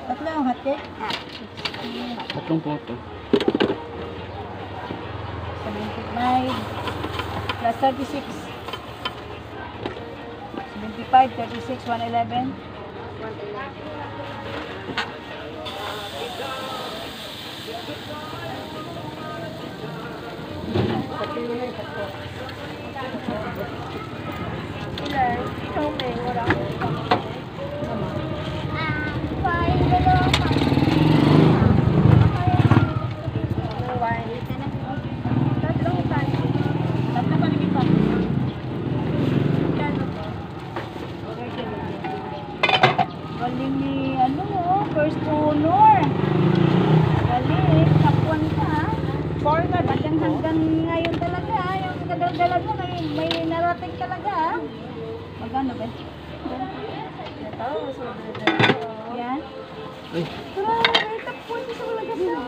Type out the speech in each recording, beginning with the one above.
Tatlo yung hot cake? Tatlong photo. 75 plus 36. 75, 36, 111. Ilan? Ikaw may wala ko. Galing ni, ano, first honor. Galing, kapuan ka, ha? Foreigner ba siya? Hanggang ngayon talaga, ha? Yung kadal-dalaga, may narating talaga, ha? Magkano ba? Yan. Ay, Grabe, kapuan ka talaga siya.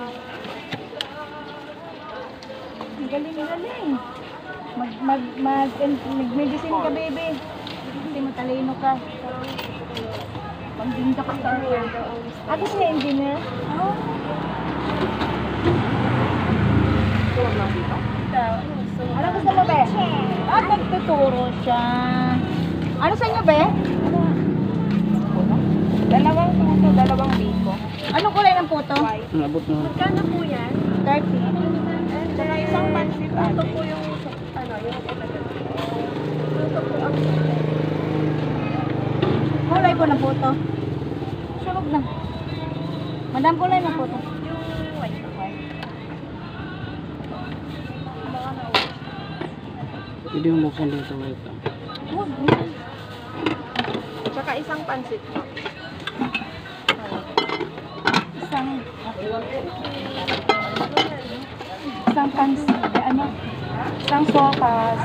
Galing. Mag-medicine ka, baby. Hindi matalino ka. Pag-dinda ka star ka. Ako siya engineer. Oh. Ano gusto mo, be? Nagtuturo siya. Ano sa inyo, be? Dalawang puto, dalawang biko. Anong kulay ng puto? nabot na. Magkano po yan? 30. Saka isang pansit. Ito po yung, ano, yung ito po ang Kulay po ng puto. Sunog na. Madam, kulay ng puto. yung white. Baka na Pwede yung buksan dito. Wait lang. Tsaka isang pansit po. Isang pans, ano? Isang sopas.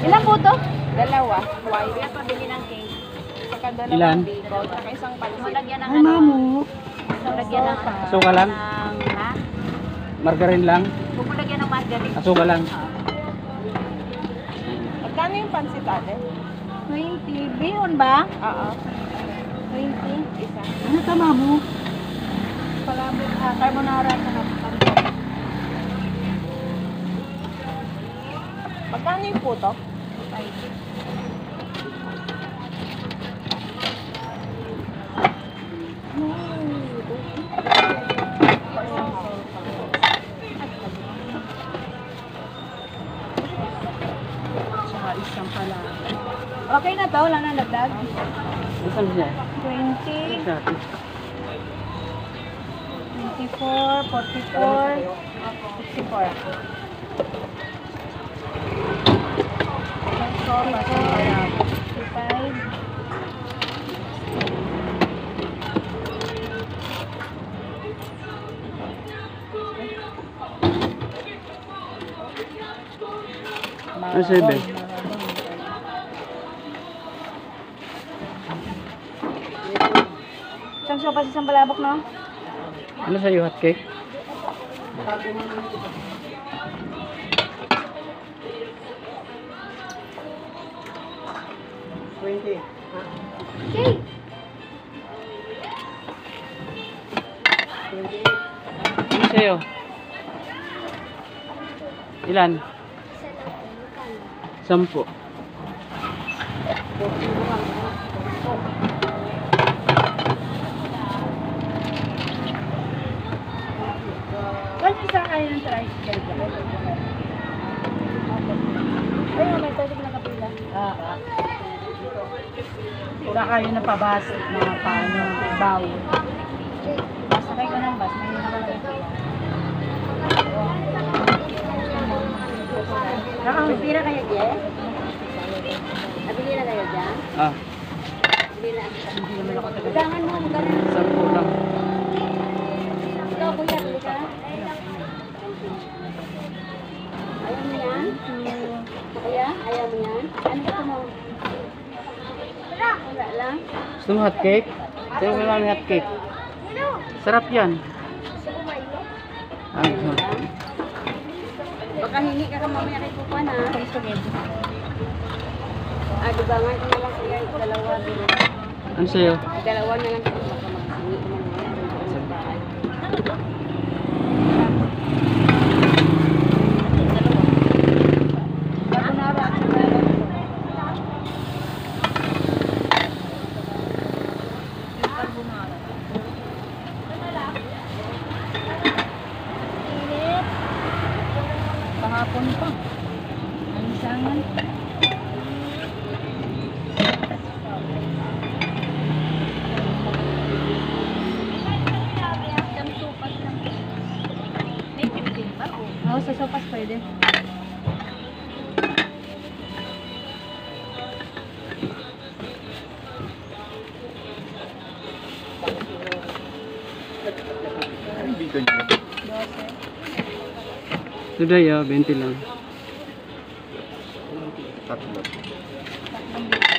Ilang puto? Dalawa. White. Kaya pabili ng cake. Tsaka Ilan? dalawang biko. Tsaka isang pansit. Ay, mamo. Lagyan ng Suka lang? ha? Margarine lang? Lagyan ng margarine. Asuka lang? Magkano yung pansit ate? 20. Bihon ba? Oo. 20. Isa. Ano tama mo? Palabot, carbonara sa kapatid. Magkano yung puto? Tsaka isang pala. Okay na to, wala na dagdag. Saan siya? 20, Sa atin. 24, 44, 64. So, 55. Ano sa'yo, Ben? Isang sopas, isang balabok, no? Ano sa'yo, hot cake? Okay. Ano sa'yo? Ilan? 10. Ano isang kayo ng tricycle ba? Ayun, may tasig na kapila. Pura kayo na pabas, mga paano, baw. Sakay ka ng bus, may nakalagay ko yan. Nakakapira kayo dyan? Nabili na kayo dyan? Ah, Hindi naman ako taga. Gangan mo, ganun. 10 lang. Ikaw, kuya, bili ka? Ayaw mo yan? Kuya, ayaw mo yan? Ano gusto mo? Wala lang. Gusto mo hot cake? Sa'yo mo lang hot cake. Sarap yan. Ah, gusto mo. Baka hingi ka mamaya kay Pupan, ha? Dugangan ko na lang kuya, dalawa. Ano sa'yo? Dalawa na lang. Baka makasingi ko na sa bahay. Carbonara. Carbonara. Kahapon pa. Alisangan. May 15 ba? Oo, sa sopas pwede. Anong dito niyo? 12. Today 20 lang. Tatlo. Tatlong dito.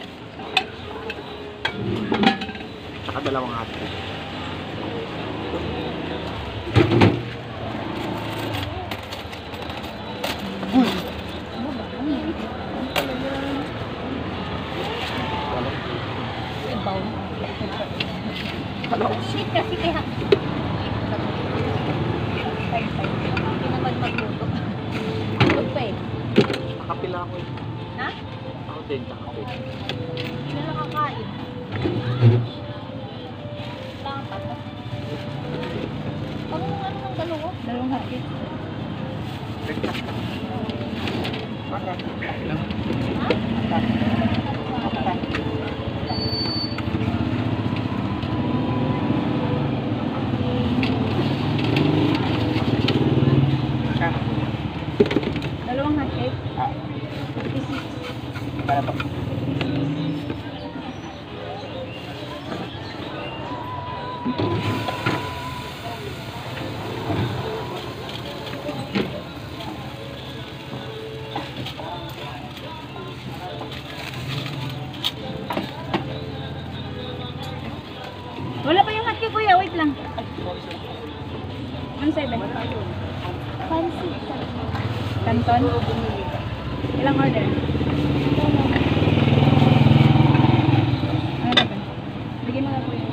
Saka dalawang hati. Ano ba? Ano yun? Ibaw. Shit kasi kaya. Hindi naman magluto. Tulog pa eh. Nakapila ako eh. Ha? Ako din, kakapil. Hindi na nakakain. Dapat. Pang ano ng dalawa? Dalawang hati. Dalawang hati. 56. Para pa. Wala pa yung hati kuya, wait lang. 1.7. Canton? Ilang order? Ano na ba? Bigyan mo na kuya.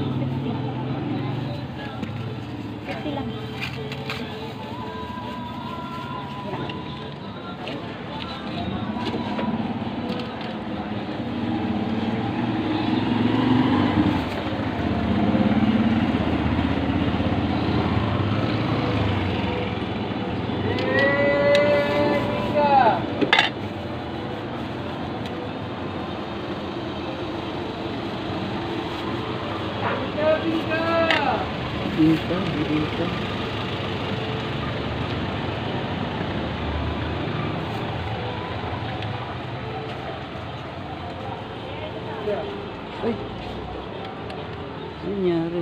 50. 50 lang. Dito. Ay. Ano nangyari?